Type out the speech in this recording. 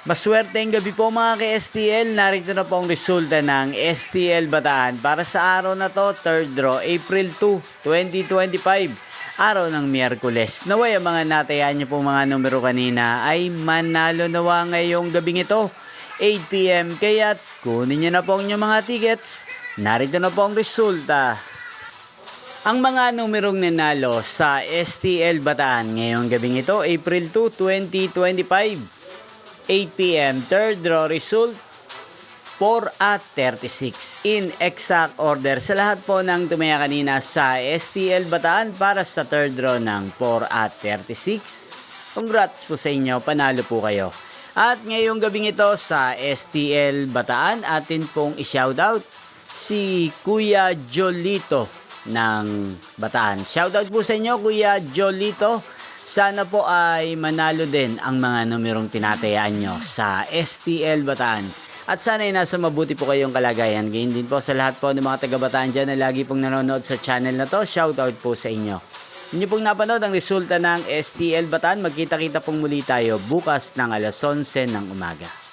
Maswerteng gabi po mga ka-STL. Narito na po ang resulta ng STL Bataan para sa araw na to, 3rd draw, April 2, 2025. Araw ng Miyerkules. Naway ang mga natayaan niyo po mga numero kanina ay manalo nawa ngayong gabing ito, 8 PM. Kaya't kunin niyo na po ang inyong mga tickets. Narito na po ang resulta. Ang mga numerong nanalo sa STL Bataan ngayong gabing ito, April 2, 2025. 8 PM, 3rd draw result, 4 at 36. In exact order sa lahat po ng tumaya kanina sa STL Bataan para sa 3rd draw ng 4 at 36. Congrats po sa inyo, panalo po kayo. At ngayong gabing ito sa STL Bataan, atin pong i-shoutout si Kuya Jolito ng Bataan. Shoutout po sa inyo Kuya Jolito. Sana po ay manalo din ang mga numerong tinatayaan nyo sa STL Bataan. At sana ay nasa mabuti po kayong kalagayan. Ganyan din po sa lahat po ng mga taga-Bataan dyan na lagi pong nanonood sa channel na to. Shoutout po sa inyo. Inyo pong napanood ang resulta ng STL Bataan. Magkita-kita pong muli tayo bukas ng alas 11 ng umaga.